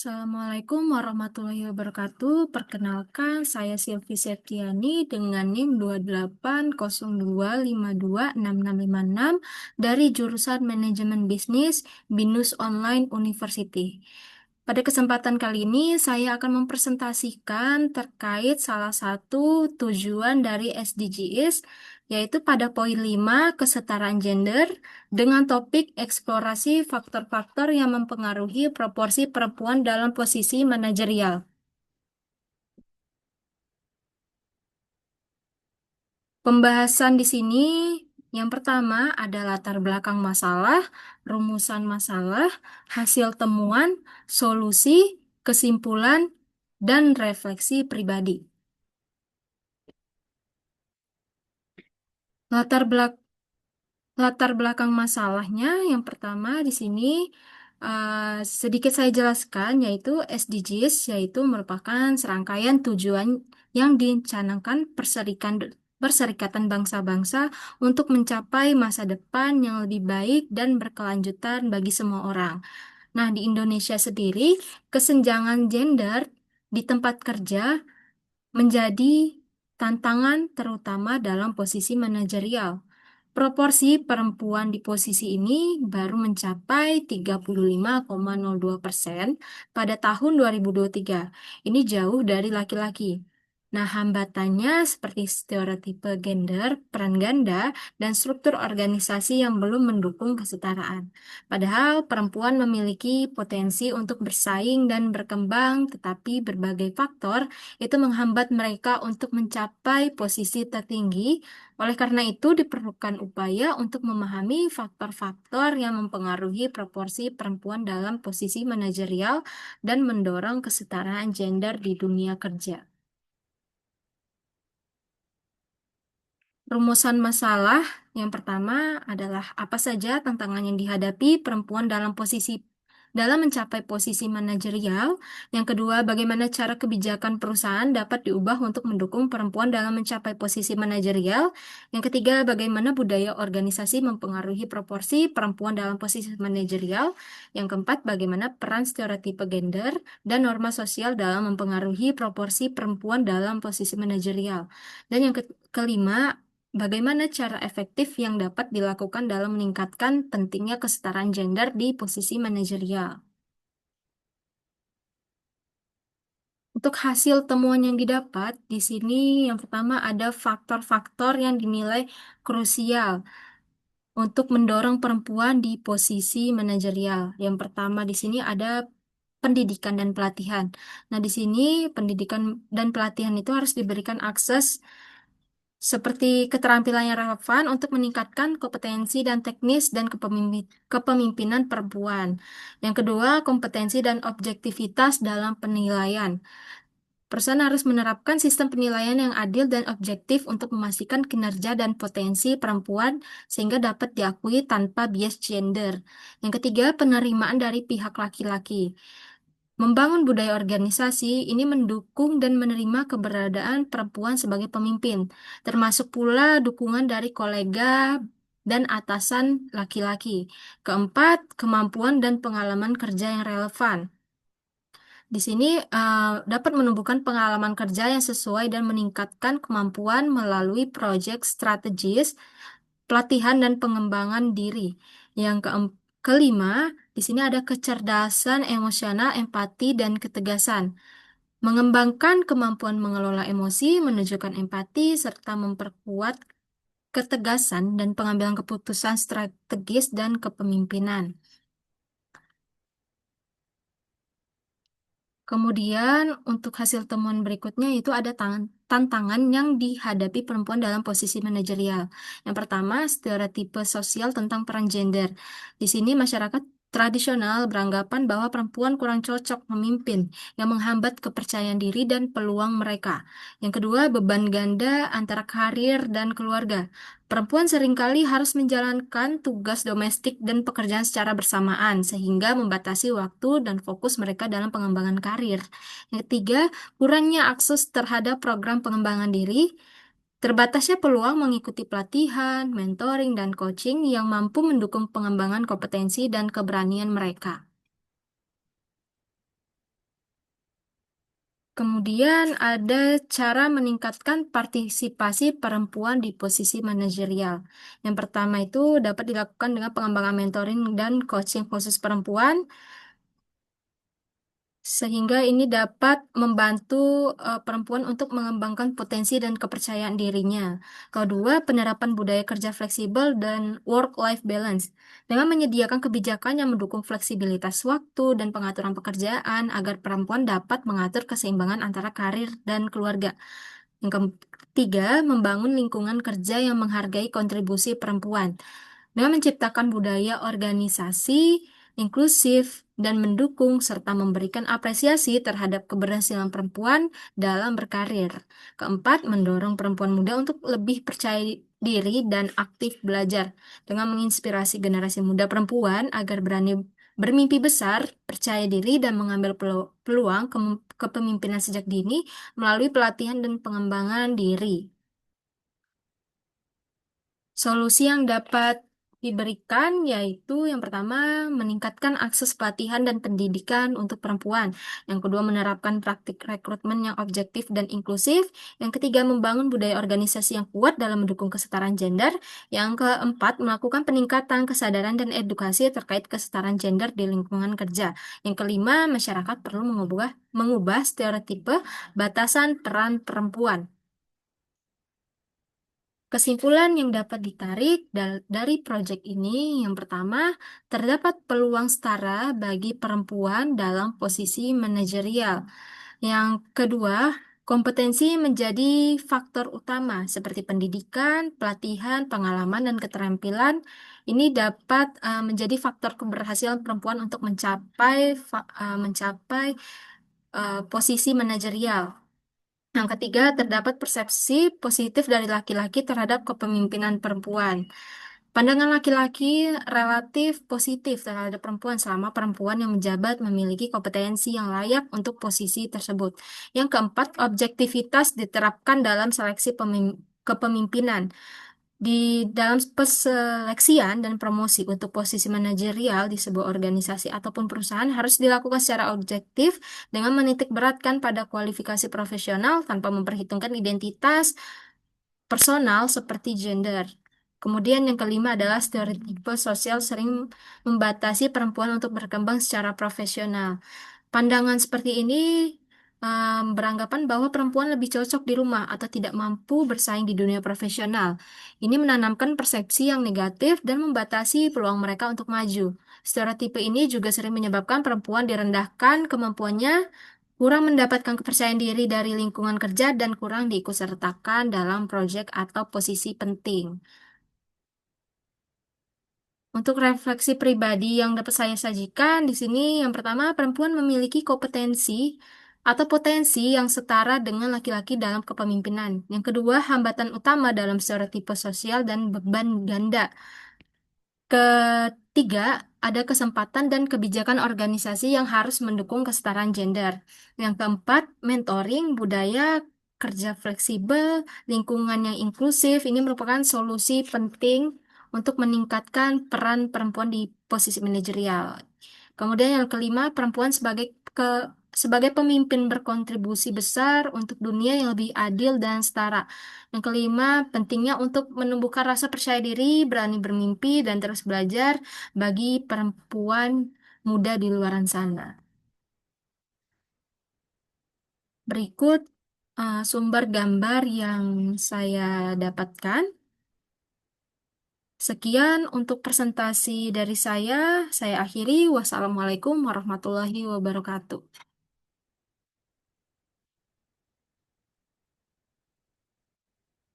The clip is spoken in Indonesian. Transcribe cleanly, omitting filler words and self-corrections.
Assalamualaikum warahmatullahi wabarakatuh. Perkenalkan, saya Silvi Septiani dengan NIM 2802526656 dari jurusan Manajemen Bisnis BINUS Online University. Pada kesempatan kali ini, saya akan mempresentasikan terkait salah satu tujuan dari SDGs, yaitu pada poin 5, kesetaraan gender, dengan topik eksplorasi faktor-faktor yang mempengaruhi proporsi perempuan dalam posisi manajerial. Pembahasan di sini yang pertama ada latar belakang masalah, rumusan masalah, hasil temuan, solusi, kesimpulan, dan refleksi pribadi. Latar belak- Latar belakang masalahnya yang pertama di sini sedikit saya jelaskan, yaitu SDGs, yaitu merupakan serangkaian tujuan yang dicanangkan Perserikatan Bangsa-Bangsa untuk mencapai masa depan yang lebih baik dan berkelanjutan bagi semua orang. Nah, di Indonesia sendiri, kesenjangan gender di tempat kerja menjadi tantangan terutama dalam posisi manajerial. Proporsi perempuan di posisi ini baru mencapai 35,02% pada tahun 2023. Ini jauh dari laki-laki. Nah, hambatannya seperti stereotipe gender, peran ganda, dan struktur organisasi yang belum mendukung kesetaraan. Padahal perempuan memiliki potensi untuk bersaing dan berkembang, tetapi berbagai faktor itu menghambat mereka untuk mencapai posisi tertinggi. Oleh karena itu, diperlukan upaya untuk memahami faktor-faktor yang mempengaruhi proporsi perempuan dalam posisi manajerial dan mendorong kesetaraan gender di dunia kerja. Rumusan masalah yang pertama adalah apa saja tantangan yang dihadapi perempuan dalam mencapai posisi manajerial. Yang kedua, bagaimana cara kebijakan perusahaan dapat diubah untuk mendukung perempuan dalam mencapai posisi manajerial. Yang ketiga, bagaimana budaya organisasi mempengaruhi proporsi perempuan dalam posisi manajerial. Yang keempat, bagaimana peran stereotipe gender dan norma sosial dalam mempengaruhi proporsi perempuan dalam posisi manajerial. Dan yang kelima, bagaimana cara efektif yang dapat dilakukan dalam meningkatkan pentingnya kesetaraan gender di posisi manajerial? Untuk hasil temuan yang didapat, di sini yang pertama ada faktor-faktor yang dinilai krusial untuk mendorong perempuan di posisi manajerial. Yang pertama di sini ada pendidikan dan pelatihan. Nah, di sini pendidikan dan pelatihan itu harus diberikan akses seperti keterampilan yang relevan untuk meningkatkan kompetensi dan teknis dan kepemimpinan perempuan. Yang kedua, kompetensi dan objektivitas dalam penilaian. Perusahaan harus menerapkan sistem penilaian yang adil dan objektif untuk memastikan kinerja dan potensi perempuan sehingga dapat diakui tanpa bias gender. Yang ketiga, penerimaan dari pihak laki-laki. Membangun budaya organisasi ini mendukung dan menerima keberadaan perempuan sebagai pemimpin, termasuk pula dukungan dari kolega dan atasan laki-laki. Keempat, kemampuan dan pengalaman kerja yang relevan. Di sini dapat menumbuhkan pengalaman kerja yang sesuai dan meningkatkan kemampuan melalui proyek strategis, pelatihan dan pengembangan diri. Kelima, di sini ada kecerdasan emosional, empati, dan ketegasan. Mengembangkan kemampuan mengelola emosi, menunjukkan empati, serta memperkuat ketegasan dan pengambilan keputusan strategis dan kepemimpinan. Kemudian untuk hasil temuan berikutnya itu ada tantangan yang dihadapi perempuan dalam posisi manajerial. Yang pertama, stereotipe sosial tentang peran gender. Di sini masyarakat tradisional beranggapan bahwa perempuan kurang cocok memimpin, yang menghambat kepercayaan diri dan peluang mereka. Yang kedua, beban ganda antara karir dan keluarga. Perempuan seringkali harus menjalankan tugas domestik dan pekerjaan secara bersamaan, sehingga membatasi waktu dan fokus mereka dalam pengembangan karir. Yang ketiga, kurangnya akses terhadap program pengembangan diri, terbatasnya peluang mengikuti pelatihan, mentoring, dan coaching yang mampu mendukung pengembangan kompetensi dan keberanian mereka. Kemudian ada cara meningkatkan partisipasi perempuan di posisi manajerial. Yang pertama itu dapat dilakukan dengan pengembangan mentoring dan coaching khusus perempuan, sehingga ini dapat membantu perempuan untuk mengembangkan potensi dan kepercayaan dirinya. Kedua, penerapan budaya kerja fleksibel dan work-life balance dengan menyediakan kebijakan yang mendukung fleksibilitas waktu dan pengaturan pekerjaan agar perempuan dapat mengatur keseimbangan antara karir dan keluarga. Yang ketiga, membangun lingkungan kerja yang menghargai kontribusi perempuan dengan menciptakan budaya organisasi inklusif dan mendukung serta memberikan apresiasi terhadap keberhasilan perempuan dalam berkarir. Keempat, mendorong perempuan muda untuk lebih percaya diri dan aktif belajar dengan menginspirasi generasi muda perempuan agar berani bermimpi besar, percaya diri, dan mengambil peluang kepemimpinan sejak dini melalui pelatihan dan pengembangan diri. Solusi yang dapat diberikan yaitu yang pertama meningkatkan akses pelatihan dan pendidikan untuk perempuan. Yang kedua menerapkan praktik rekrutmen yang objektif dan inklusif. Yang ketiga membangun budaya organisasi yang kuat dalam mendukung kesetaraan gender. Yang keempat melakukan peningkatan kesadaran dan edukasi terkait kesetaraan gender di lingkungan kerja. Yang kelima masyarakat perlu mengubah stereotipe batasan peran perempuan. Kesimpulan yang dapat ditarik dari proyek ini, yang pertama, terdapat peluang setara bagi perempuan dalam posisi manajerial. Yang kedua, kompetensi menjadi faktor utama seperti pendidikan, pelatihan, pengalaman, dan keterampilan. Ini dapat menjadi faktor keberhasilan perempuan untuk mencapai posisi manajerial. Yang ketiga, terdapat persepsi positif dari laki-laki terhadap kepemimpinan perempuan. Pandangan laki-laki relatif positif terhadap perempuan selama perempuan yang menjabat memiliki kompetensi yang layak untuk posisi tersebut. Yang keempat, objektivitas diterapkan dalam seleksi kepemimpinan. Di dalam perseleksian dan promosi untuk posisi manajerial di sebuah organisasi ataupun perusahaan harus dilakukan secara objektif dengan menitik beratkan pada kualifikasi profesional tanpa memperhitungkan identitas personal seperti gender. Kemudian yang kelima adalah stereotipe sosial sering membatasi perempuan untuk berkembang secara profesional. Pandangan seperti ini beranggapan bahwa perempuan lebih cocok di rumah atau tidak mampu bersaing di dunia profesional. Ini menanamkan persepsi yang negatif dan membatasi peluang mereka untuk maju. Stereotipe ini juga sering menyebabkan perempuan direndahkan kemampuannya, kurang mendapatkan kepercayaan diri dari lingkungan kerja, dan kurang diikutsertakan dalam proyek atau posisi penting. Untuk refleksi pribadi yang dapat saya sajikan di sini, yang pertama, perempuan memiliki kompetensi atau potensi yang setara dengan laki-laki dalam kepemimpinan. Yang kedua, hambatan utama dalam stereotipe sosial dan beban ganda. Ketiga, ada kesempatan dan kebijakan organisasi yang harus mendukung kesetaraan gender. Yang keempat, mentoring, budaya kerja fleksibel, lingkungan yang inklusif. Ini merupakan solusi penting untuk meningkatkan peran perempuan di posisi manajerial. Kemudian yang kelima, perempuan sebagai pemimpin berkontribusi besar untuk dunia yang lebih adil dan setara. Yang kelima, pentingnya untuk menumbuhkan rasa percaya diri, berani bermimpi, dan terus belajar bagi perempuan muda di luar sana. Berikut sumber gambar yang saya dapatkan. Sekian untuk presentasi dari saya. Saya akhiri. Wassalamualaikum warahmatullahi wabarakatuh.